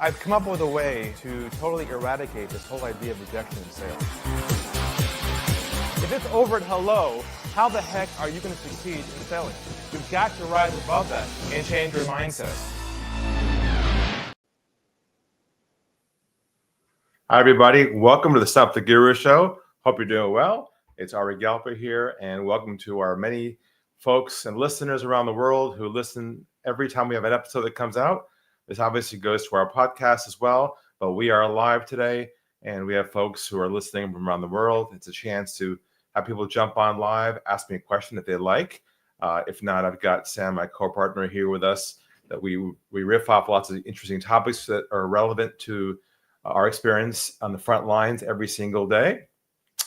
I've come up with a way to totally eradicate this whole idea of rejection in sales. If it's over at hello, how the heck are you going to succeed in selling? You've got to rise above that and change your mindset. Hi, everybody. Welcome to the Stump The Guru show. Hope you're doing well. It's Ari Galper here, and welcome to our many folks and listeners around the world who listen every time we have an episode that comes out. This obviously goes to our podcast as well, but we are live today, and we have folks who are listening from around the world. It's a chance to have people jump on live, ask me a question that they like. If not, I've got Sam, my co-partner, here with us, that we riff off lots of interesting topics that are relevant to our experience on the front lines every single day.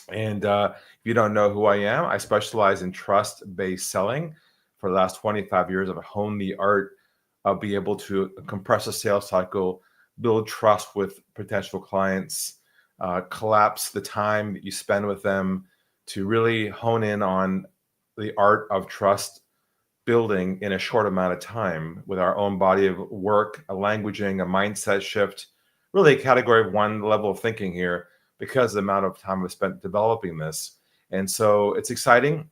And if you don't know who I am, I specialize in trust-based selling. For the last 25 years, I've honed the art of being able to compress a sales cycle, build trust with potential clients, collapse the time that you spend with them to really hone in on the art of trust building in a short amount of time with our own body of work, a languaging, a mindset shift, really a category of one level of thinking here because of the amount of time we've spent developing this. And so it's exciting.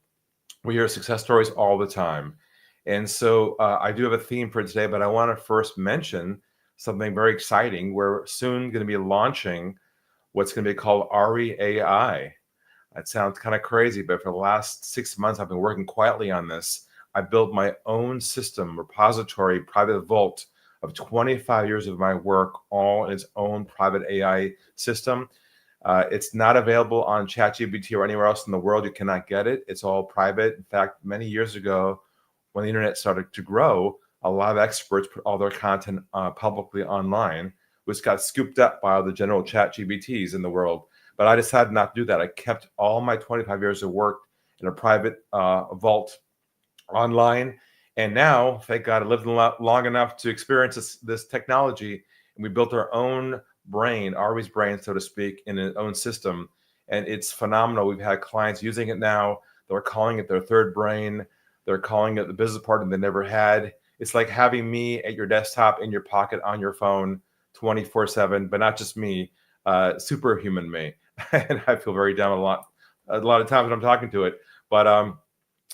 We hear success stories all the time. And so I do have a theme for today, but I want to first mention something very exciting. We're soon going to be launching what's going to be called Ari AI. That sounds kind of crazy, but for the last 6 months, I've been working quietly on this. I built my own system, repository, private vault of 25 years of my work, all in its own private AI system. It's not available on ChatGPT or anywhere else in the world. You cannot get it. It's all private. In fact, many years ago, when the internet started to grow, a lot of experts put all their content publicly online, which got scooped up by all the general ChatGPTs in the world. But I decided not to do that. I kept all my 25 years of work in a private vault online. And now, thank God, I lived long enough to experience this technology. And we built our own brain, Ari's brain, so to speak, in its own system. And it's phenomenal. We've had clients using it now. They're calling it their third brain. They're calling it the business partner they never had. It's like having me at your desktop, in your pocket, on your phone, 24/7, but not just me, superhuman me. And I feel very dumb a lot of times when I'm talking to it. But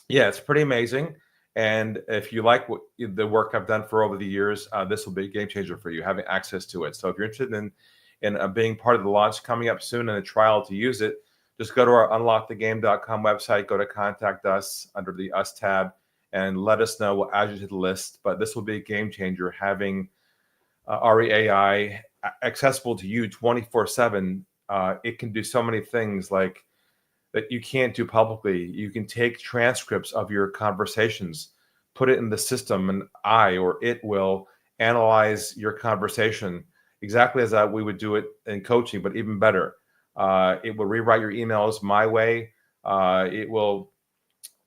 yeah, it's pretty amazing. And if you like the work I've done for over the years, this will be a game changer for you, having access to it. So if you're interested in being part of the launch coming up soon and a trial to use it, just go to our unlockthegame.com website, go to Contact Us under the Us tab, and let us know. We'll add you to the list. But this will be a game changer, having Ari AI accessible to you 24/7. It can do so many things like that you can't do publicly. You can take transcripts of your conversations, put it in the system, and it will analyze your conversation exactly as we would do it in coaching, but even better. It will rewrite your emails my way. It will,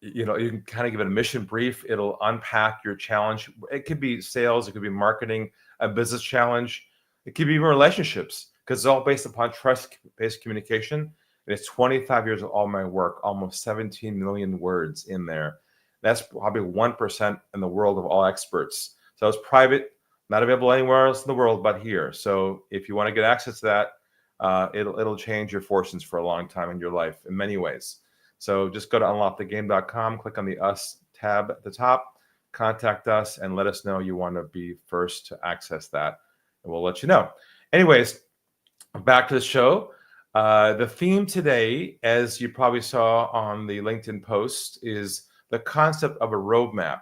you can kind of give it a mission brief. It'll unpack your challenge. It could be sales, it could be marketing, a business challenge. It could be even relationships, because it's all based upon trust-based communication. And it's 25 years of all my work, almost 17 million words in there. That's probably 1% in the world of all experts. So it's private, not available anywhere else in the world but here. So if you want to get access to that, it'll change your fortunes for a long time in your life in many ways. So just go to unlockthegame.com, click on the Us tab at the top, contact us, and let us know you want to be first to access that, and we'll let you know. Anyways, back to the show. The theme today, as you probably saw on the LinkedIn post, is the concept of a roadmap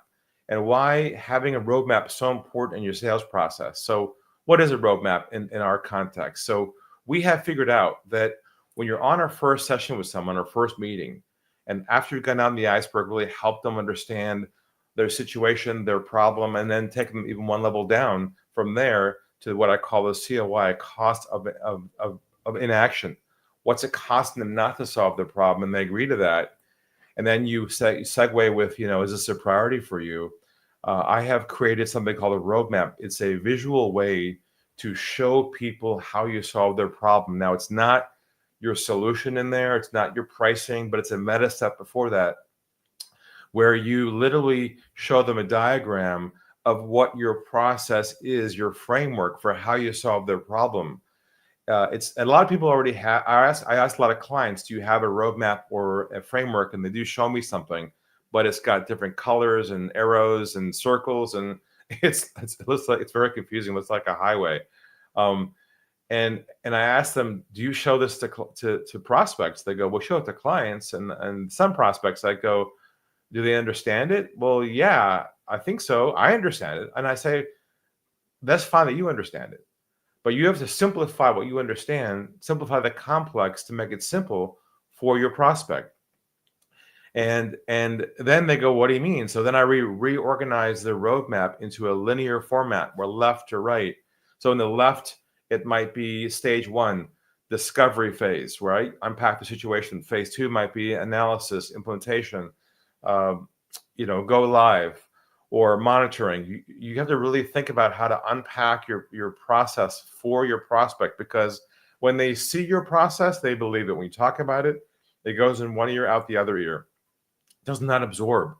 and why having a roadmap is so important in your sales process. So what is a roadmap in our context? So we have figured out that when you're on our first session with someone, our first meeting, and after you've gone down the iceberg, really help them understand their situation, their problem, and then take them even one level down from there to what I call the COI, cost of inaction. What's it costing them not to solve their problem? And they agree to that. And then you segue with, is this a priority for you? I have created something called a roadmap. It's a visual way to show people how you solve their problem. Now, it's not your solution in there. It's not your pricing, but it's a meta step before that, where you literally show them a diagram of what your process is, your framework for how you solve their problem. It's a lot of people already have. I ask a lot of clients, do you have a roadmap or a framework? And they do show me something, but it's got different colors and arrows and circles, and it looks like it's very confusing. It looks like a highway. Um, and I ask them, do you show this to prospects? They go, well, show it to clients. And some prospects, I go, do they understand it? Well, yeah, I think so. I understand it. And I say, that's fine that you understand it. But you have to simplify what you understand, simplify the complex to make it simple for your prospect. And then they go, what do you mean? So then I reorganize the roadmap into a linear format where left to right. So in the left, it might be stage 1, discovery phase, right? Unpack the situation. Phase 2 might be analysis, implementation, go live, or monitoring. You have to really think about how to unpack your process for your prospect, because when they see your process, they believe it. When you talk about it, it goes in one ear, out the other ear. It does not absorb.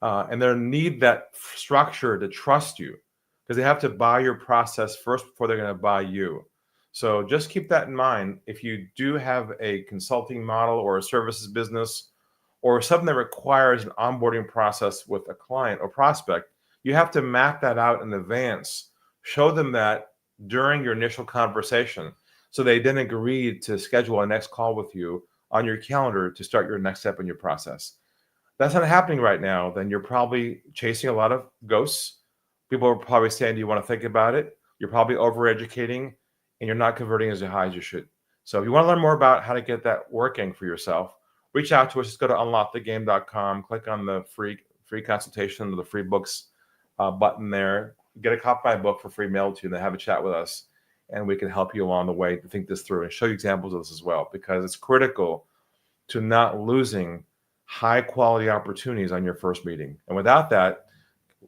And they need that structure to trust you, because they have to buy your process first before they're going to buy you. So just keep that in mind. If you do have a consulting model or a services business, or something that requires an onboarding process with a client or prospect, you have to map that out in advance. Show them that during your initial conversation, so they then agree to schedule a next call with you on your calendar to start your next step in your process. That's not happening right now. Then you're probably chasing a lot of ghosts. People are probably saying, do you want to think about it? You're probably overeducating, and you're not converting as high as you should. So if you want to learn more about how to get that working for yourself, reach out to us. Just go to unlockthegame.com, click on the free consultation or the free books button there. Get a copy of my book for free mailed to you, and then have a chat with us, and we can help you along the way to think this through and show you examples of this as well, because it's critical to not losing high quality opportunities on your first meeting. And without that,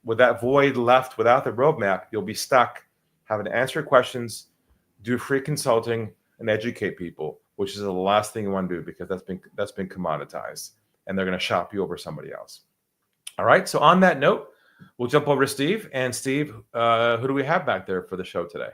with that void left, without the roadmap, you'll be stuck having to answer questions, do free consulting, and educate people, which is the last thing you want to do, because that's been commoditized, and they're going to shop you over somebody else. All right. So on that note, we'll jump over to Steve. And Steve, who do we have back there for the show today?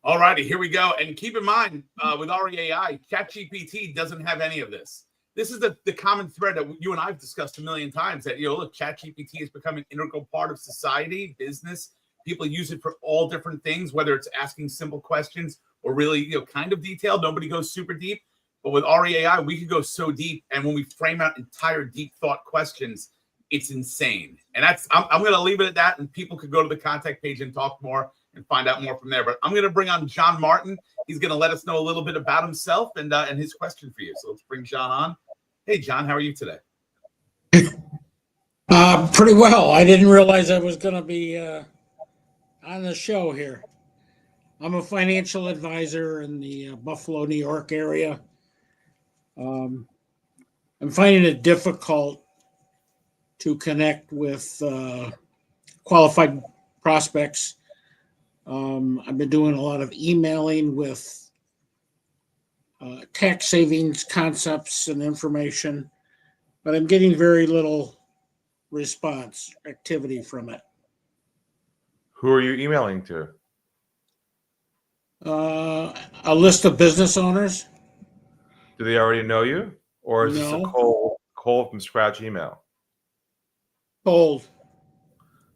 All righty, here we go. And keep in mind, with REAI, ChatGPT doesn't have any of this. This is the common thread that you and I have discussed a million times, that, look, ChatGPT has become an integral part of society, business. People use it for all different things, whether it's asking simple questions or really, kind of detailed. Nobody goes super deep. But with REAI, we could go so deep. And when we frame out entire deep thought questions, it's insane. And I'm going to leave it at that. And people could go to the contact page and talk more and find out more from there. But I'm going to bring on John Martin. He's going to let us know a little bit about himself and his question for you. So let's bring John on. Hey, John, how are you today? Pretty well. I didn't realize I was going to be on the show here. I'm a financial advisor in the Buffalo, New York area. I'm finding it difficult to connect with qualified prospects. I've been doing a lot of emailing with tax savings concepts and information, but I'm getting very little response activity from it. Who are you emailing to? A list of business owners. Do they already know you, or is this a cold from scratch email? Cold.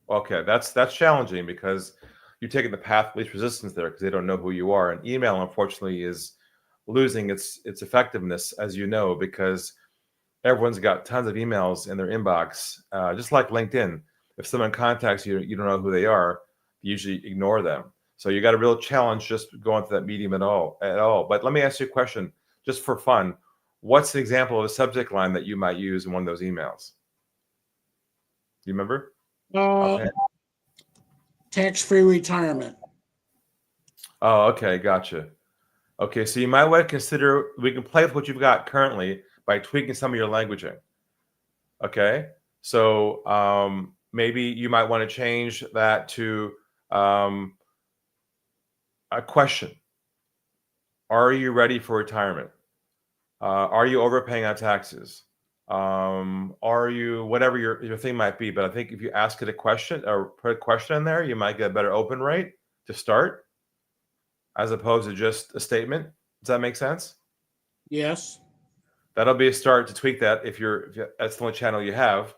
Okay, that's challenging, because you're taking the path of least resistance there, because they don't know who you are. And email, unfortunately, is losing its effectiveness, as you know, because everyone's got tons of emails in their inbox. Just like LinkedIn, if someone contacts you, you don't know who they are, you usually ignore them. So you got a real challenge just going through that medium at all. But let me ask you a question, just for fun. What's an example of a subject line that you might use in one of those emails? Do you remember? Tax-free retirement. Oh, okay, gotcha. Okay, so you might want to consider, we can play with what you've got currently by tweaking some of your languaging. Okay, so maybe you might want to change that to a question. Are you ready for retirement? Are you overpaying on taxes? Are you, whatever your thing might be. But I think if you ask it a question or put a question in there, you might get a better open rate to start as opposed to just a statement. Does that make sense? Yes. That'll be a start to tweak that if that's the only channel you have.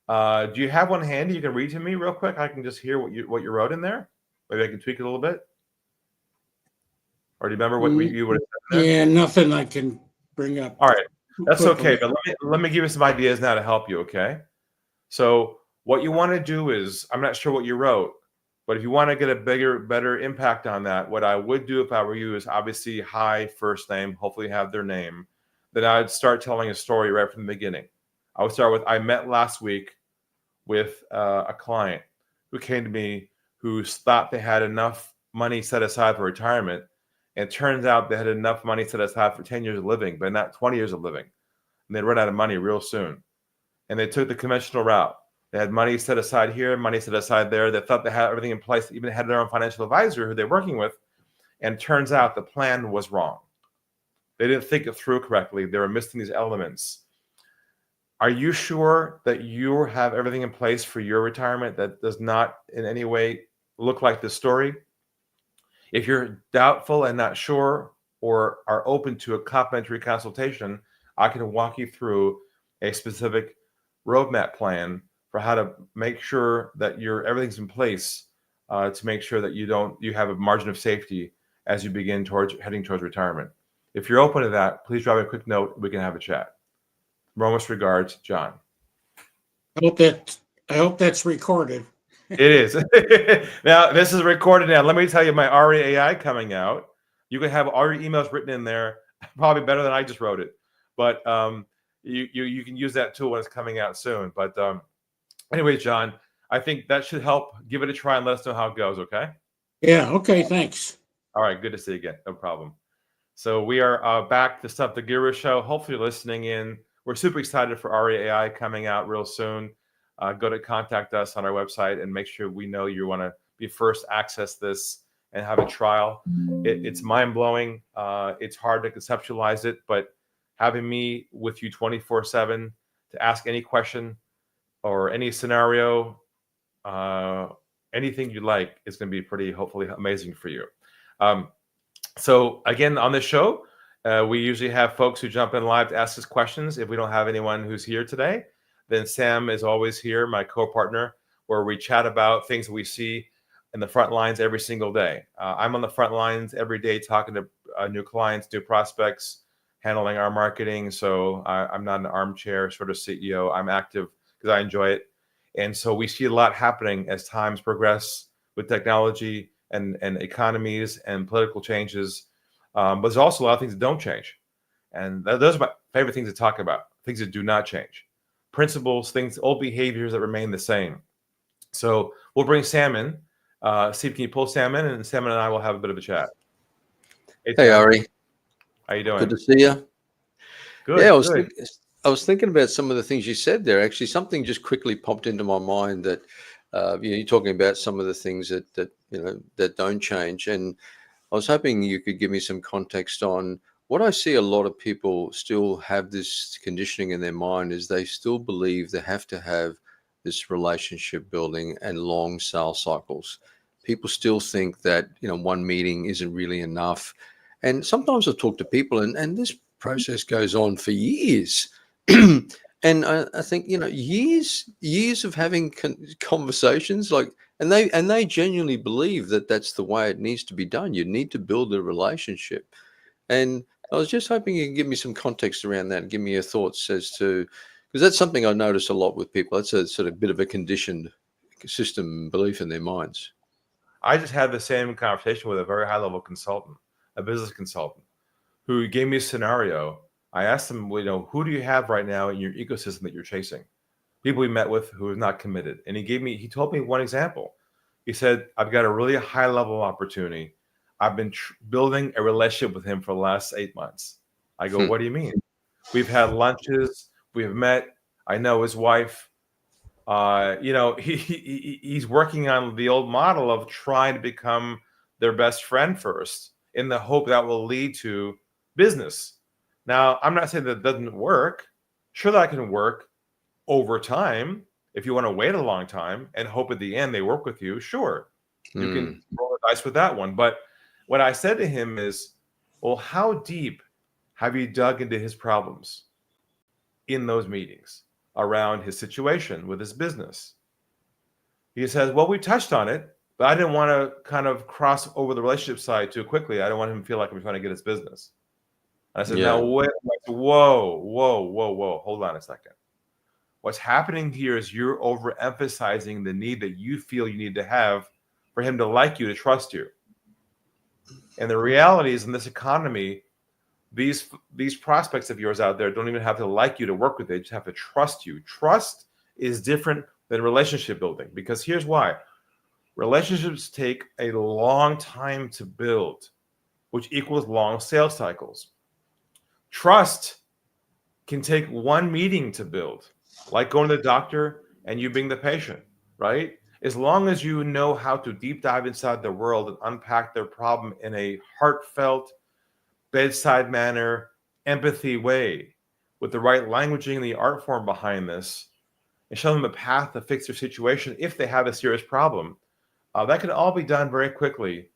Do you have one handy you can read to me real quick? I can just hear what you wrote in there. Maybe I can tweak it a little bit. Or do you remember what you would have said there? Yeah, nothing I can bring up. All right, that's quickly. okay. But let me give you some ideas now to help you. Okay. So what you want to do is, I'm not sure what you wrote, but if you want to get a better impact on that, what I would do if I were you is obviously hi, first name, hopefully have their name. Then I'd start telling a story right from the beginning. I would start with, I met last week with a client who came to me who thought they had enough money set aside for retirement. And it turns out they had enough money set aside for 10 years of living, but not 20 years of living. And they'd run out of money real soon. And they took the conventional route. They had money set aside here, money set aside there. They thought they had everything in place, even had their own financial advisor who they're working with. And it turns out the plan was wrong. They didn't think it through correctly. They were missing these elements. Are you sure that you have everything in place for your retirement that does not in any way look like this story? If you're doubtful and not sure or are open to a complimentary consultation, I can walk you through a specific roadmap plan for how to make sure that everything's in place to make sure that you have a margin of safety as you begin heading towards retirement. If you're open to that, please drop me a quick note. We can have a chat. Warmest regards, John. I hope that's recorded. It is. Now, this is recorded now. Let me tell you, my REAI coming out. You can have all your emails written in there, probably better than I just wrote it. But you can use that tool when it's coming out soon. But anyway, John, I think that should help. Give it a try and let us know how it goes, okay? Yeah, okay, thanks. All right, good to see you again. No problem. So we are back to Stump the Guru show. Hopefully you're listening in. We're super excited for REAI coming out real soon. Go to contact us on our website and make sure we know you want to be first access this and have a trial. It's mind-blowing. It's hard to conceptualize it, but having me with you 24/7 to ask any question or any scenario, anything you like is going to be pretty, hopefully, amazing for you. So again, on this show, we usually have folks who jump in live to ask us questions. If we don't have anyone who's here today, then Sam is always here, my co-partner, where we chat about things that we see in the front lines every single day. I'm on the front lines every day talking to new clients, new prospects, handling our marketing. So I'm not an armchair sort of CEO. I'm active because I enjoy it. And so we see a lot happening as times progress with technology and economies and political changes. But there's also a lot of things that don't change. And those are my favorite things to talk about, things that do not change. Principles, things, old behaviors that remain the same. So we'll bring Sam in. Steve, can you pull Sam in? And Sam and I will have a bit of a chat. Hey, Ari. How you doing? Good to see you. Good. Yeah, Good. I was thinking about some of the things you said there. Actually, something just quickly popped into my mind that you're talking about some of the things that don't change, and I was hoping you could give me some context on what I see. A lot of people still have this conditioning in their mind is they still believe they have to have this relationship building and long sales cycles. People still think that one meeting isn't really enough, and sometimes I've talked to people, and this process goes on for years. And I think years of having conversations, and they genuinely believe that that's the way it needs to be done. You need to build a relationship, and I was just hoping you can give me some context around that and give me your thoughts as to, because that's something I notice a lot with people. That's a sort of bit of a conditioned system belief in their minds. I just had the same conversation with a very high-level consultant, a business consultant, who gave me a scenario. I asked him, who do you have right now in your ecosystem that you're chasing? People we met with who are not committed. And he told me one example. He said, I've got a really high-level opportunity. I've been building a relationship with him for the last 8 months. I go, what do you mean? We've had lunches. We've met. I know his wife. He's working on the old model of trying to become their best friend first in the hope that will lead to business. Now, I'm not saying that doesn't work, Sure, that can work over time. If you want to wait a long time and hope at the end they work with you, sure, you can roll the dice with that one. But what I said to him is, well, how deep have you dug into his problems in those meetings around his situation with his business? He says, well, we touched on it, but I didn't want to kind of cross over the relationship side too quickly. I don't want him to feel like I'm trying to get his business. And I said, Yeah. now, wait, whoa, hold on a second. What's happening here is you're overemphasizing the need that you feel you need to have for him to like you, to trust you. And the reality is, in this economy, these prospects of yours out there don't even have to like you to work with. They just have to trust you. Trust is different than relationship building, because here's why. Relationships take a long time to build, which equals long sales cycles. Trust can take one meeting to build, like going to the doctor and you being the patient, right? As long as you know how to deep dive inside their world and unpack their problem in a heartfelt, bedside manner, empathy way, with the right languaging and the art form behind this, and show them a path to fix their situation if they have a serious problem, that can all be done very quickly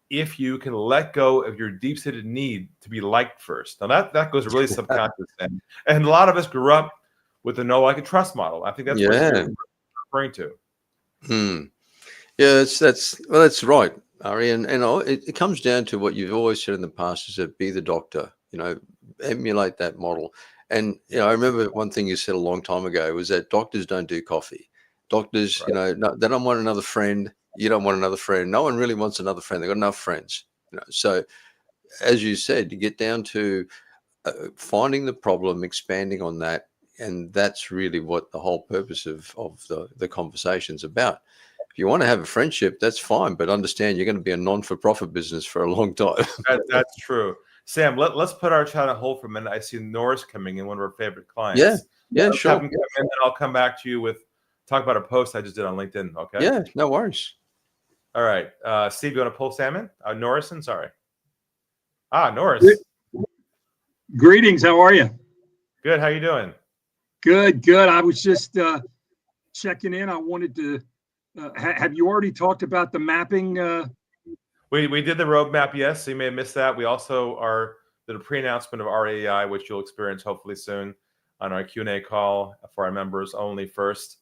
if you can let go of your deep-seated need to be liked first. Now that goes really subconscious, and a lot of us grew up with the know, like, and trust model. I think that's what you're referring to. Yeah, that's right, Ari, and it comes down to what you've always said in the past, is that be the doctor, emulate that model. And I remember one thing you said a long time ago was that doctors don't do coffee. Doctors, Right. no, they don't want another friend. You don't want another friend. No one really wants another friend. They've got enough friends. So as you said, you get down to finding the problem, expanding on that, and that's really what the whole purpose of the conversation's about. If you want to have a friendship, that's fine, but understand you're going to be a non-for-profit business for a long time. That's true. Sam, let's put our chat on hold for a minute. I see Norris coming in, one of our favorite clients. Yeah, Let's sure. have him come in, and I'll come back to you with talk about a post I just did on LinkedIn. Okay. Yeah, no worries. All right. Steve, you want to pull Sam in? Norrison, sorry. Norris. Greetings. How are you? Good. How you doing? Good. I was just checking in. I wanted to. Have you already talked about the mapping? We did the roadmap, yes. So you may have missed that. We also did a pre-announcement of RAI, which you'll experience hopefully soon on our Q&A call for our members only first.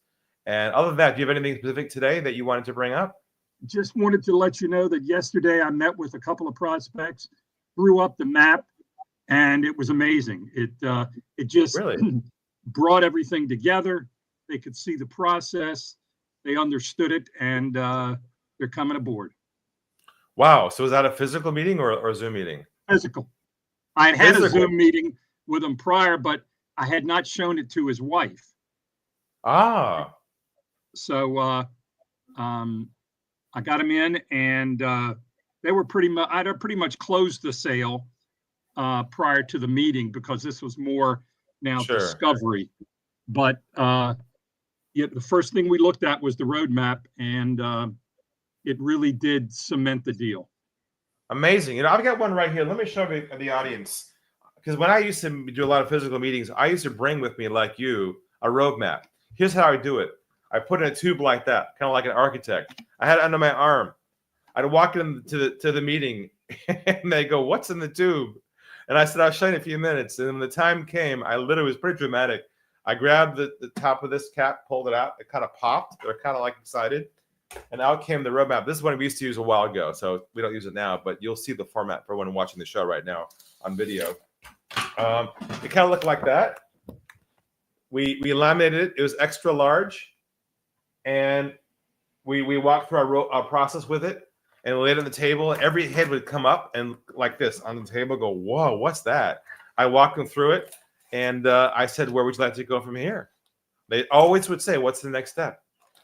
And other than that, do you have anything specific today that you wanted to bring up? Just wanted to let you know that yesterday I met with a couple of prospects, drew up the map, and it was amazing. It just Really brought everything together. They could see the process, they understood it, and they're coming aboard. Wow. So was that a physical meeting or a Zoom meeting? Physical. I had a Zoom meeting with him prior, but I had not shown it to his wife. So I got him in, and they were I'd pretty much closed the sale prior to the meeting, because this was more now discovery. But the first thing we looked at was the roadmap, and it really did cement the deal. Amazing. I've got one right here. Let me show the audience, because when I used to do a lot of physical meetings, I used to bring with me, like you, a roadmap. Here's how I do it. I put in a tube like that, kind of like an architect. I had it under my arm. I'd walk into the meeting, and they go, "What's in the tube?" And I said, "I'll show you in a few minutes." And when the time came, I literally was pretty dramatic. I grabbed the top of this cap, pulled it out. It kind of popped. They're kind of like excited. And out came the roadmap. This is one we used to use a while ago, so we don't use it now, but you'll see the format for when watching the show right now on video. It kind of looked like that. We laminated it. It was extra large. And we walked through our process with it and laid it on the table. Every head would come up and like this on the table, go, "Whoa, what's that?" I walked them through it, and I said, "Where would you like to go from here?" They always would say, "What's the next step?"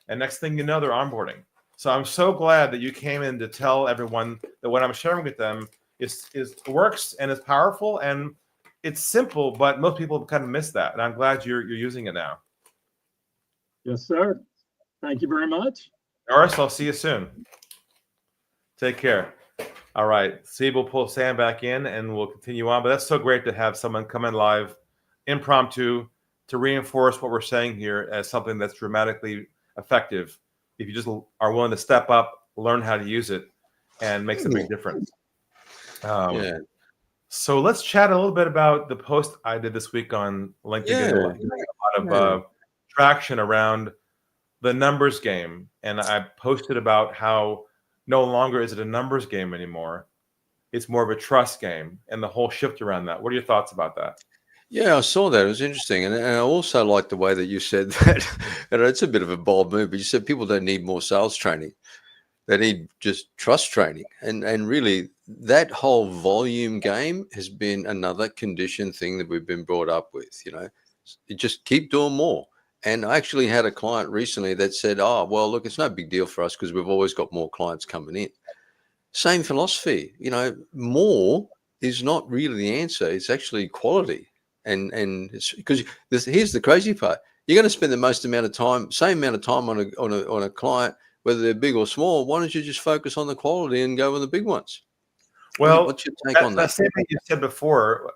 And next thing you know, they're onboarding. So I'm so glad that you came in to tell everyone that what I'm sharing with them is works and is powerful and it's simple, but most people kind of miss that. And I'm glad you're using it now. Yes, sir. Thank you very much. Norris, I'll see you soon. Take care. All right. Steve will pull Sam back in and we'll continue on. But that's so great to have someone come in live, impromptu, to reinforce what we're saying here as something that's dramatically effective if you just are willing to step up, learn how to use it, and makes a big difference. So let's chat a little bit about the post I did this week on LinkedIn. Getting a lot of traction around the numbers game. And I posted about how no longer is it a numbers game anymore. It's more of a trust game, and the whole shift around that. What are your thoughts about that? Yeah, I saw that. It was interesting. And I also like the way that you said that. And it's a bit of a bold move, but you said people don't need more sales training. They need just trust training. And really, that whole volume game has been another conditioned thing that we've been brought up with. You know, you just keep doing more. And I actually had a client recently that said, oh, well, look, it's no big deal for us because we've always got more clients coming in. Same philosophy. You know, more is not really the answer. It's actually quality. And it's because here's the crazy part. You're going to spend the most amount of time, same amount of time on a client, whether they're big or small. Why don't you just focus on the quality and go with the big ones? Well, what's your take on that? Same thing you said before.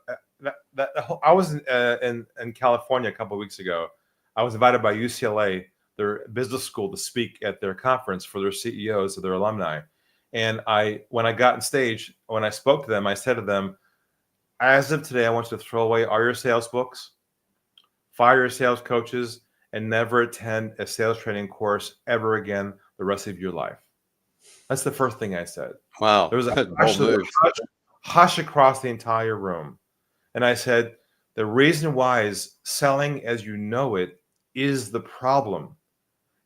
I was in California a couple of weeks ago. I was invited by UCLA, their business school, to speak at their conference for their CEOs of their alumni. And when I got on stage, when I spoke to them, I said to them, as of today, I want you to throw away all your sales books, fire your sales coaches, and never attend a sales training course ever again the rest of your life. That's the first thing I said. Wow. There was a hush across the entire room. And I said, the reason why is selling as you know it is the problem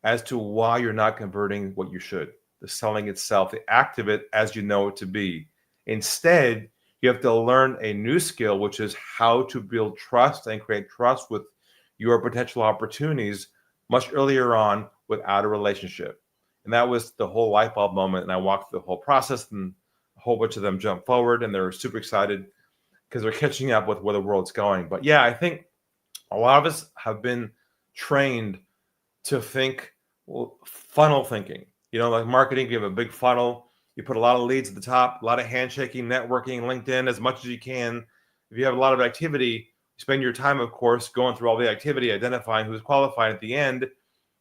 as to why you're not converting what you should. The selling itself, the act of it as you know it to be. Instead, you have to learn a new skill, which is how to build trust and create trust with your potential opportunities much earlier on without a relationship. And that was the whole light bulb moment. And I walked through the whole process, and a whole bunch of them jumped forward, and they're super excited because they're catching up with where the world's going. But yeah, I think a lot of us have been trained to think funnel thinking. You know, like marketing, you have a big funnel. You put a lot of leads at the top, a lot of handshaking, networking, LinkedIn, as much as you can. If you have a lot of activity, you spend your time, of course, going through all the activity, identifying who's qualified at the end.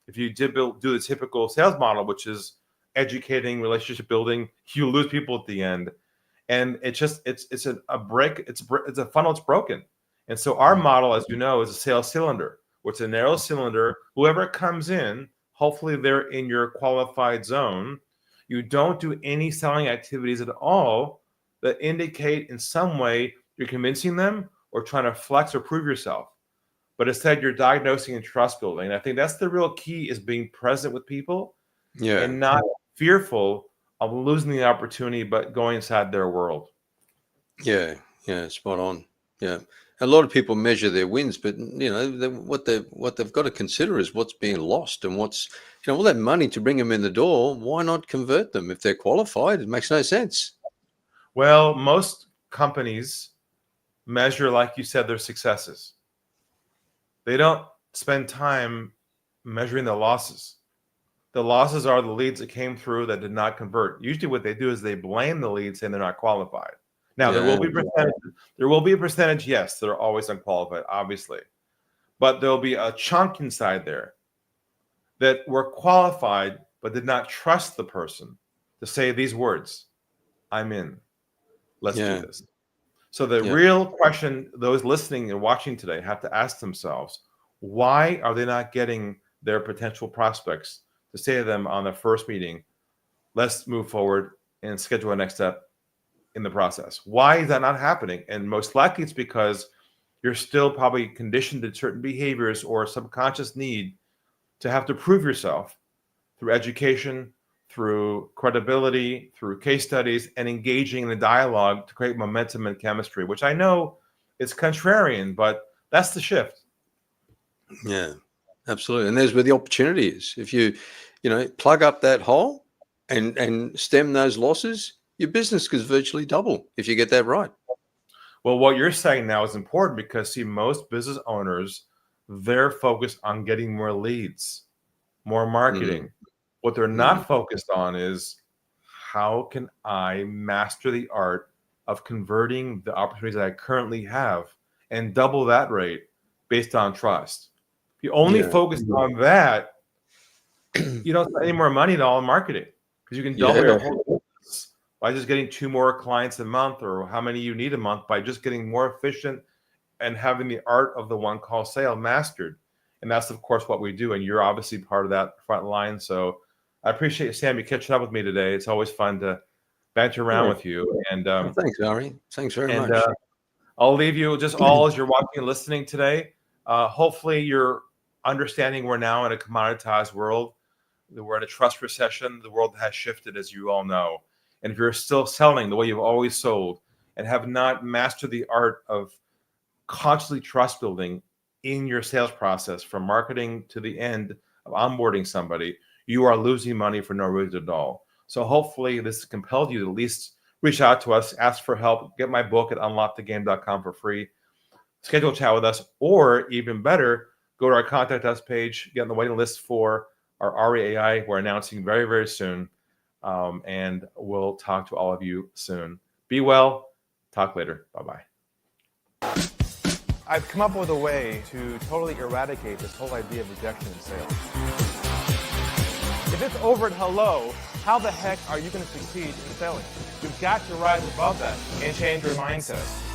If you did do the typical sales model, which is educating, relationship building, you lose people at the end. And it's a break. It's a funnel. It's broken. And so our model, as you know, is a sales cylinder, which is a narrow cylinder. Whoever comes in, hopefully they're in your qualified zone. You don't do any selling activities at all that indicate in some way you're convincing them or trying to flex or prove yourself. But instead, you're diagnosing and trust building. And I think that's the real key, is being present with people and not fearful of losing the opportunity, but going inside their world. Yeah, spot on. Yeah. A lot of people measure their wins, but you know what they've got to consider is what's being lost and what's, you know, all that money to bring them in the door. Why not convert them if they're qualified? It makes no sense. Well, most companies measure, like you said, their successes. They don't spend time measuring the losses. The losses are the leads that came through that did not convert. Usually, what they do is they blame the leads, saying they're not qualified. Now, there will be a percentage, yes, that are always unqualified, obviously. But there'll be a chunk inside there that were qualified but did not trust the person to say these words, I'm in. Let's do this. So the real question those listening and watching today have to ask themselves, why are they not getting their potential prospects to say to them on the first meeting, let's move forward and schedule a next step in the process? Why is that not happening? And most likely it's because you're still probably conditioned to certain behaviors or subconscious need to have to prove yourself through education, through credibility, through case studies, and engaging in the dialogue to create momentum and chemistry, which I know is contrarian, but that's the shift. Yeah, absolutely. And there's where the opportunity is. If you plug up that hole and stem those losses, your business could virtually double if you get that right. Well, what you're saying now is important because, see, most business owners, they're focused on getting more leads, more marketing. What they're not focused on is, how can I master the art of converting the opportunities that I currently have and double that rate based on trust. If you only focus on that, you don't spend any more money at all in marketing, because you can double your whole business by just getting 2 more clients a month, or how many you need a month, by just getting more efficient and having the art of the one call sale mastered. And that's, of course, what we do. And you're obviously part of that front line. So I appreciate, Sam, you catching up with me today. It's always fun to banter around with you. And thanks, Ari. Thanks very much. I'll leave you just all as you're watching and listening today. Hopefully you're understanding we're now in a commoditized world. We're in a trust recession. The world has shifted, as you all know. And if you're still selling the way you've always sold and have not mastered the art of constantly trust building in your sales process, from marketing to the end of onboarding somebody, you are losing money for no reason at all. So hopefully this compelled you to at least reach out to us, ask for help, get my book at unlockthegame.com for free, schedule a chat with us, or even better, go to our contact us page, get on the waiting list for our REAI. We're announcing very, very soon. And we'll talk to all of you soon. Be well. Talk later. Bye-bye. I've come up with a way to totally eradicate this whole idea of rejection in sales. If it's over at hello, how the heck are you going to succeed in selling? You've got to rise above that and change your mindset.